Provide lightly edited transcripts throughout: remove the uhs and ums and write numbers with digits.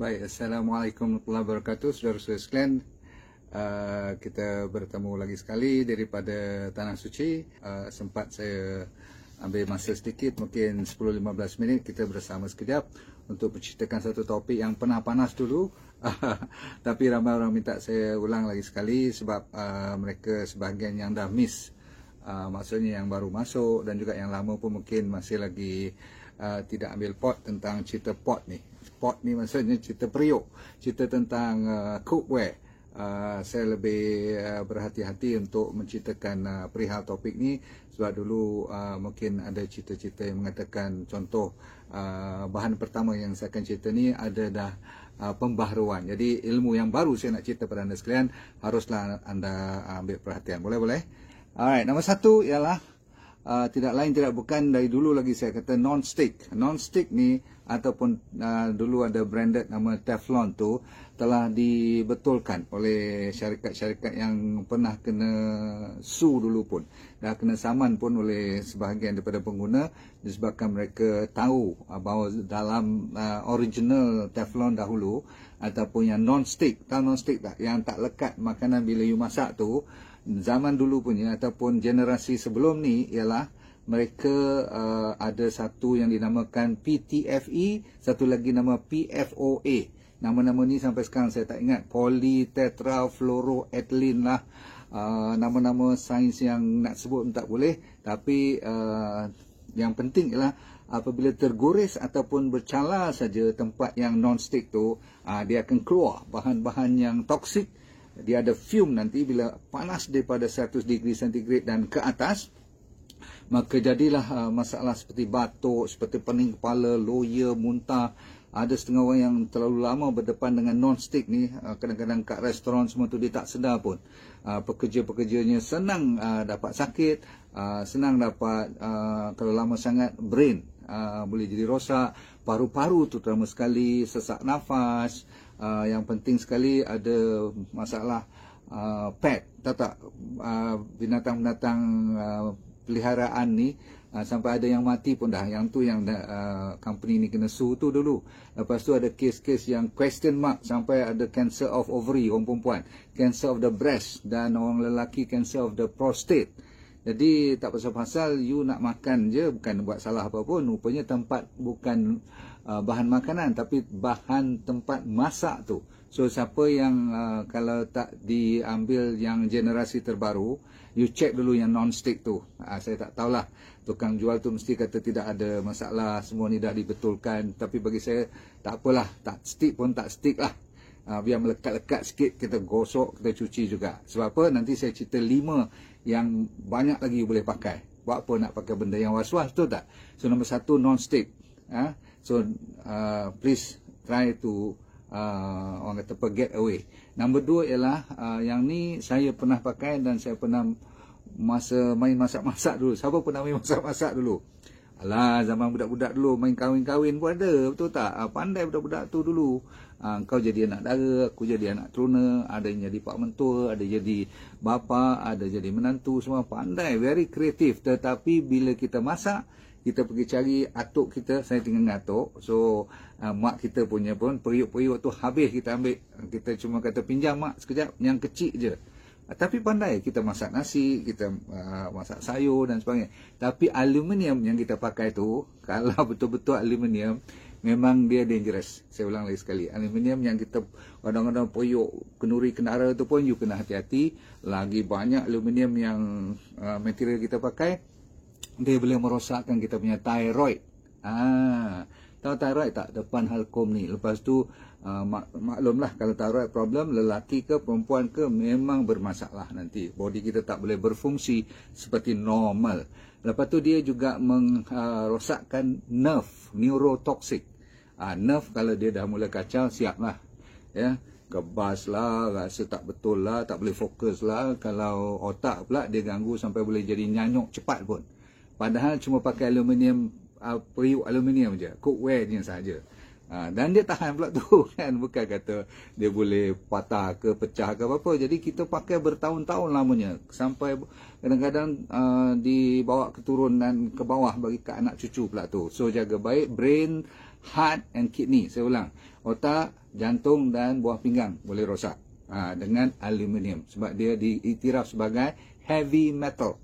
Baik, Assalamualaikum warahmatullahi wabarakatuh, saudara-saudara sekalian. Kita bertemu lagi sekali daripada Tanah Suci. Sempat saya ambil masa sedikit, mungkin 10-15 minit kita bersama sekejap untuk menceritakan satu topik yang pernah panas dulu. Tapi ramai orang minta saya ulang lagi sekali sebab mereka sebahagian yang dah miss. Maksudnya yang baru masuk dan juga yang lama pun mungkin masih lagi tidak ambil pot tentang cerita pot ni. Pot ni maksudnya cerita periuk, cerita tentang cookware. Saya lebih berhati-hati untuk menceritakan perihal topik ni sebab dulu mungkin ada cerita-cerita yang mengatakan contoh bahan pertama yang saya akan cerita ni ada dah pembaharuan. Jadi ilmu yang baru saya nak cerita pada anda sekalian, haruslah anda ambil perhatian. Boleh? Alright, nombor satu ialah tidak lain tidak bukan dari dulu lagi saya kata non-stick. Non-stick ni ataupun dulu ada branded nama Teflon tu telah dibetulkan oleh syarikat-syarikat yang pernah kena sue dulu pun. Dah kena saman pun oleh sebahagian daripada pengguna disebabkan mereka tahu bahawa dalam original Teflon dahulu ataupun yang non-stick, tahu non-stick tak? Yang tak lekat makanan bila you masak tu, zaman dulu punya ataupun generasi sebelum ni ialah mereka ada satu yang dinamakan PTFE, satu lagi nama PFOA. Nama-nama ni sampai sekarang saya tak ingat. Polytetrafluoroethylene lah. Nama-nama sains yang nak sebut pun tak boleh. Tapi yang penting ialah apabila tergores ataupun bercala saja tempat yang non-stick tu, dia akan keluar bahan-bahan yang toksik. Dia ada fume nanti bila panas daripada 100 degree centigrade dan ke atas, maka jadilah masalah seperti batuk, seperti pening kepala, loya, muntah. Ada setengah orang yang terlalu lama berdepan dengan non-stick ni, kadang-kadang kat restoran semua tu dia tak sedar pun. Pekerja-pekerjanya senang dapat sakit, senang dapat kalau lama sangat brain boleh jadi rosak, paru-paru tu terutama sekali, sesak nafas. Yang penting sekali ada masalah pet, tahu tak, binatang-binatang peliharaan ni sampai ada yang mati pun dah. Yang tu yang company ni kena sue tu dulu. Lepas tu ada kes-kes yang question mark sampai ada cancer of ovary orang perempuan, cancer of the breast, dan orang lelaki cancer of the prostate. Jadi tak pasal-pasal you nak makan je, bukan buat salah apa pun. Rupanya tempat bukan bahan makanan tapi bahan tempat masak tu. So siapa yang kalau tak diambil yang generasi terbaru, you check dulu yang non-stick tu. Saya tak tahulah, tukang jual tu mesti kata tidak ada masalah, semua ni dah dibetulkan. Tapi bagi saya tak apalah, tak stick pun tak stick lah. Biar melekat-lekat sikit, kita gosok, kita cuci juga. Sebab apa? Nanti saya cerita 5 yang banyak lagi you boleh pakai. Buat apa nak pakai benda yang was-was, betul tak? So nombor 1 non-stick. So please try to orang kata get away. Nombor 2 ialah yang ni saya pernah pakai dan saya pernah masa main masak-masak dulu. Siapa pernah main masak-masak dulu? Alah, zaman budak-budak dulu main kahwin-kahwin pun ada, betul tak? Pandai budak-budak tu dulu. Kau jadi anak dara, aku jadi anak teruna, ada yang jadi pak mentua, ada jadi bapa, ada jadi menantu, semua pandai, very kreatif. Tetapi bila kita masak, kita pergi cari atuk kita, saya tinggal ngatuk. So mak kita punya pun periuk-periuk tu habis kita ambil. Kita cuma kata pinjam mak sekejap, yang kecil je. Tapi pandai kita masak nasi, kita masak sayur dan sebagainya. Tapi aluminium yang kita pakai tu, kalau betul-betul aluminium, memang dia dangerous. Saya ulang lagi sekali, aluminium yang kita kadang-kadang periuk kenduri kenara tu pun you kena hati-hati. Lagi banyak aluminium yang material kita pakai, dia boleh merosakkan kita punya thyroid. Tahu thyroid tak? Depan halkom ni. Lepas tu maklumlah kalau thyroid problem, lelaki ke perempuan ke, memang bermasalah nanti. Body kita tak boleh berfungsi seperti normal. Lepas tu dia juga merosakkan nerve, neurotoxic. Nerve kalau dia dah mula kacau, siaplah. Ya, kebas lah, rasa tak betul lah, tak boleh fokus lah. Kalau otak pula dia ganggu sampai boleh jadi nyanyuk cepat pun. Padahal cuma pakai aluminium, periuk aluminium je, cookware je saja. Dan dia tahan pula tu kan, bukan kata dia boleh patah ke pecah ke apa-apa. Jadi kita pakai bertahun-tahun lamanya, sampai kadang-kadang dibawa keturunan ke bawah bagi ke anak cucu pula tu. So jaga baik brain, heart and kidney. Saya ulang, otak, jantung dan buah pinggang boleh rosak dengan aluminium sebab dia diiktiraf sebagai heavy metal.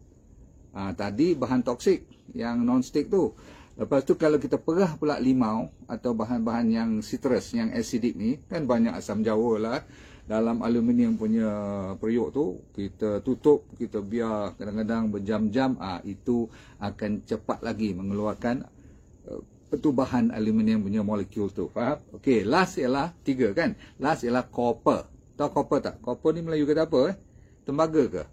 Tadi bahan toksik yang non-stick tu. Lepas tu kalau kita perah pula limau atau bahan-bahan yang citrus, yang acidic ni, kan banyak asam jawa lah dalam aluminium punya periuk tu. Kita tutup, kita biar kadang-kadang berjam-jam, itu akan cepat lagi mengeluarkan pertubahan aluminium punya molekul tu. Faham? Okey, last ialah 3 kan. Last ialah copper. Tahu copper tak? Copper ni Melayu kata apa? Tembaga ke?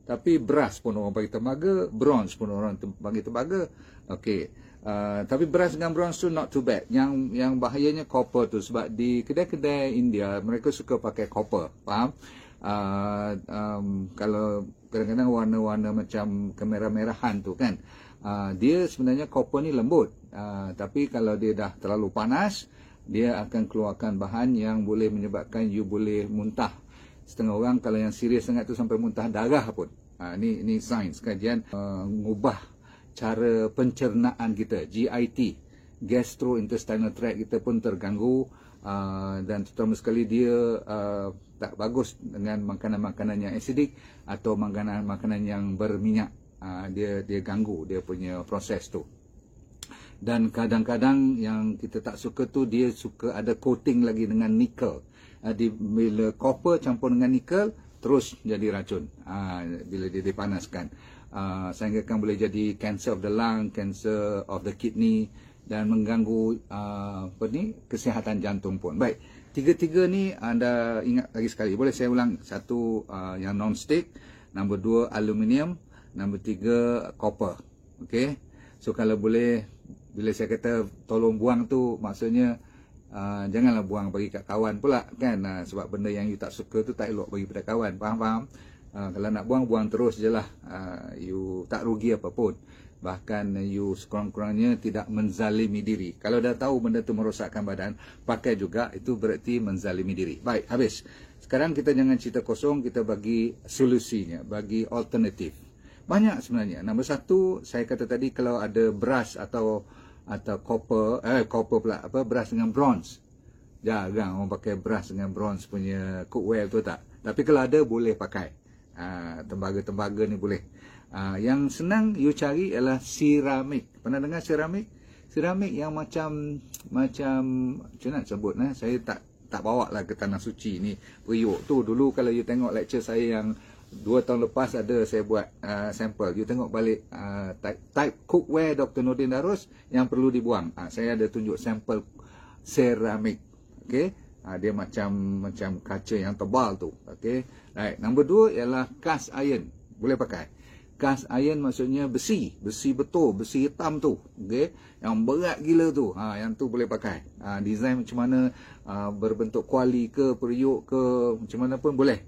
Tapi beras pun orang panggil tembaga, bronze pun orang panggil tembaga. Okey. Tapi beras dengan bronze tu not too bad. Yang bahayanya copper tu sebab di kedai-kedai India mereka suka pakai copper. Faham? Kalau kadang-kadang warna-warna macam kemerah-merahan tu kan. Dia sebenarnya copper ni lembut. Tapi kalau dia dah terlalu panas, dia akan keluarkan bahan yang boleh menyebabkan you boleh muntah. Setengah orang kalau yang serius sangat tu sampai muntah darah pun. Ni sains kajian mengubah cara pencernaan kita, GIT, gastrointestinal tract kita pun terganggu, dan terutama sekali dia tak bagus dengan makanan-makanan yang acidic atau makanan-makanan yang berminyak. Dia ganggu dia punya proses tu. Dan kadang-kadang yang kita tak suka tu, dia suka ada coating lagi dengan nikel. Bila copper campur dengan nikel, terus jadi racun bila dia dipanaskan. Sehingga kan boleh jadi cancer of the lung, cancer of the kidney, dan mengganggu kesihatan jantung pun. Baik, tiga-tiga ni anda ingat lagi sekali. Boleh saya ulang? Satu yang non-stick, nombor 2 aluminium, nombor 3 copper. Okey. So kalau boleh, bila saya kata tolong buang tu, maksudnya janganlah buang bagi kat kawan pula kan, sebab benda yang you tak suka tu tak elok bagi pada kawan. Faham? Kalau nak buang terus je lah. You tak rugi apapun. Bahkan you sekurang-kurangnya tidak menzalimi diri. Kalau dah tahu benda tu merosakkan badan, pakai juga, itu berarti menzalimi diri. Baik, habis. Sekarang kita jangan cerita kosong, kita bagi solusinya, bagi alternatif. Banyak sebenarnya. Nombor 1, saya kata tadi, kalau ada beras atau copper pula, beras dengan bronze. Jarang orang pakai beras dengan bronze punya cookware tu tak. Tapi kalau ada, boleh pakai. Tembaga-tembaga ni boleh. Yang senang you cari ialah seramik. Pernah dengar seramik? Seramik yang macam nak sebut, saya tak bawa lah ke tanah suci ni. Periuk tu dulu kalau you tengok lecture saya yang 2 tahun lepas, ada saya buat sampel. You tengok balik type cookware Dr. Nordin Darus yang perlu dibuang. Saya ada tunjuk sampel seramik. Okey. Dia macam kaca yang tebal tu. Okey. Right. Nombor 2 ialah cast iron. Boleh pakai. Cast iron maksudnya besi betul, besi hitam tu. Okey. Yang berat gila tu. Yang tu boleh pakai. Design macam mana, berbentuk kuali ke, periuk ke, macam mana pun boleh.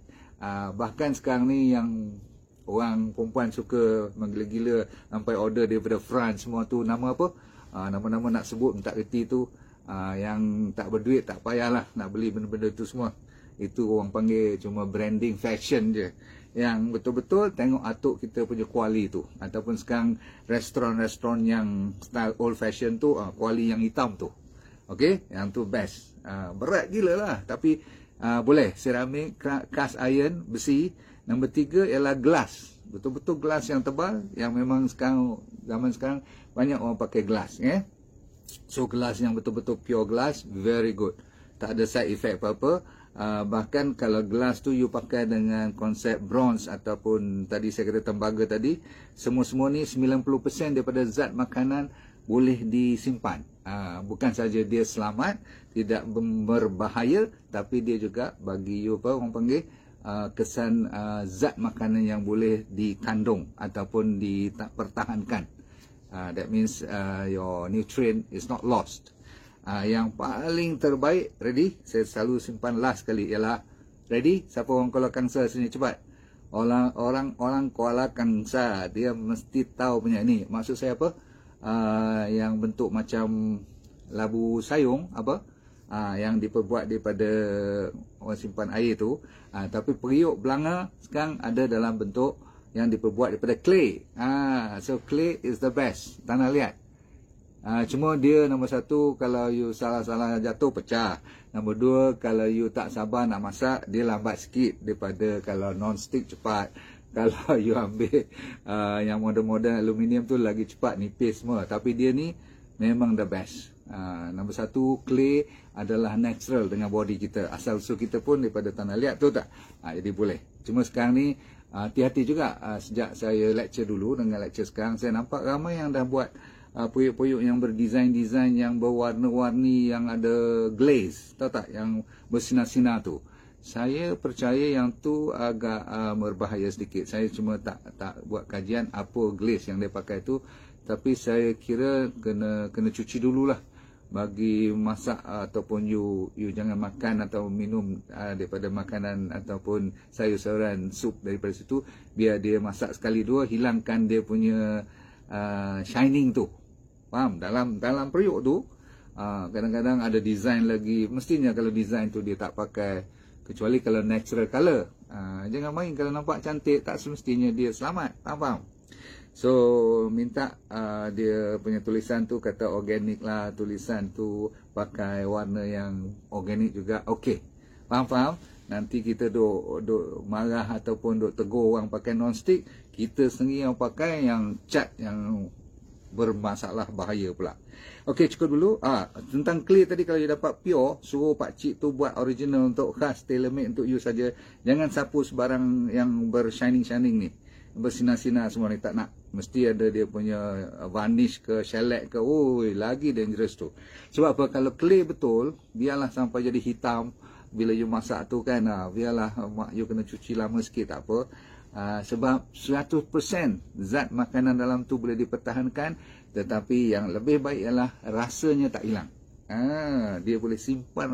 Bahkan sekarang ni yang orang perempuan suka menggila-gila sampai order daripada France semua tu, nama apa? Nama-nama nak sebut tak reti tu. Yang tak berduit tak payahlah nak beli benda-benda tu semua. Itu orang panggil cuma branding fashion je. Yang betul-betul tengok atuk kita punya kuali tu. Ataupun sekarang restoran-restoran yang style old fashion tu, kuali yang hitam tu. Okey, yang tu best. Berat gila lah, tapi boleh. Seramik, cast iron, besi. Nombor 3 ialah glass. Betul-betul glass yang tebal, yang memang sekarang, zaman sekarang banyak orang pakai glass. So glass yang betul-betul pure glass, very good. Tak ada side effect apa-apa. Bahkan kalau glass tu you pakai dengan konsep bronze ataupun tadi saya kata tembaga tadi, semua-semua ni 90% daripada zat makanan boleh disimpan. Bukan saja dia selamat, tidak berbahaya, tapi dia juga bagi you orang panggil kesan zat makanan yang boleh dikandung ataupun dipertahankan. That means your nutrient is not lost. Yang paling terbaik, ready? Saya selalu simpan last kali, ialah ready? Siapa orang Kuala Kangsar sini cepat? Orang Kuala Kangsar, dia mesti tahu punya ni. Maksud saya apa? Yang bentuk macam labu sayung, yang diperbuat daripada orang simpan air tu. Tapi periuk belanga sekarang ada dalam bentuk yang diperbuat daripada clay. So clay is the best. Tanah liat. Cuma dia nombor satu, kalau you salah-salah jatuh pecah. Nombor dua, kalau you tak sabar nak masak, dia lambat sikit daripada kalau non-stick cepat. Kalau you ambil yang modern-modern aluminium tu lagi cepat nipis semua. Tapi dia ni memang the best. Nombor satu, clay adalah natural dengan body kita. Asal usul kita pun daripada tanah liat tu tak. Jadi boleh. Cuma sekarang ni hati-hati juga. Sejak saya lecture dulu dengan lecture sekarang, saya nampak ramai yang dah buat puyuk-puyuk yang berdesain-desain yang berwarna-warni, yang ada glaze, tahu tak, yang bersinar-sinar tu. Saya percaya yang tu agak berbahaya sedikit. Saya cuma tak buat kajian apa glaze yang dia pakai tu, tapi saya kira kena cuci dululah bagi masak, ataupun you jangan makan atau minum daripada makanan ataupun sayur-sayuran, sup daripada situ. Biar dia masak sekali dua, hilangkan dia punya shining tu. Faham? Dalam periuk tu kadang-kadang ada design lagi. Mestinya kalau design tu dia tak pakai, kecuali kalau natural color. Jangan main kalau nampak cantik, tak semestinya dia selamat. Faham? So minta dia punya tulisan tu kata organik lah, tulisan tu pakai warna yang organik juga. Okey, faham? Nanti kita duk marah ataupun duk tegur orang pakai non-stick, kita sendiri yang pakai yang cat yang bermasalah, bahaya pula. Okey, cukup dulu. Tentang clay tadi, kalau you dapat pure, suruh pak cik tu buat original untuk khas, tailor made untuk you saja. Jangan sapu sebarang yang bershining-shining ni, bersinar-sinar semua ni, tak nak. Mesti ada dia punya varnish ke, shellac ke. Lagi dangerous tu. Sebab apa? Kalau clay betul, biarlah sampai jadi hitam bila you masak tu kan, biarlah you kena cuci lama sikit, tak apa. Sebab 100% zat makanan dalam tu boleh dipertahankan, tetapi yang lebih baik ialah rasanya tak hilang. Dia boleh simpan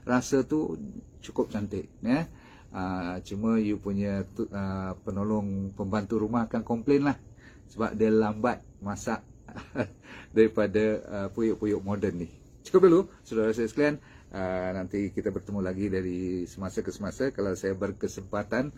rasa tu cukup cantik, ya. Cuma you punya penolong pembantu rumah akan komplain lah, sebab dia lambat masak daripada puyuk-puyuk moden ni. Cukup dulu, saudara saya sekalian. Nanti kita bertemu lagi dari semasa ke semasa kalau saya berkesempatan.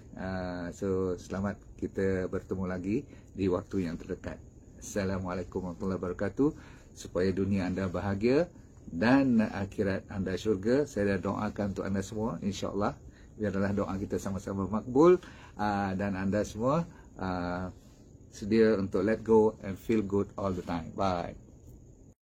So selamat kita bertemu lagi di waktu yang terdekat. Assalamualaikum warahmatullahi wabarakatuh. Supaya dunia anda bahagia dan akhirat anda syurga. Saya dah doakan untuk anda semua, insya-Allah. Biarlah doa kita sama-sama makbul, dan anda semua sedia untuk let go and feel good all the time. Bye.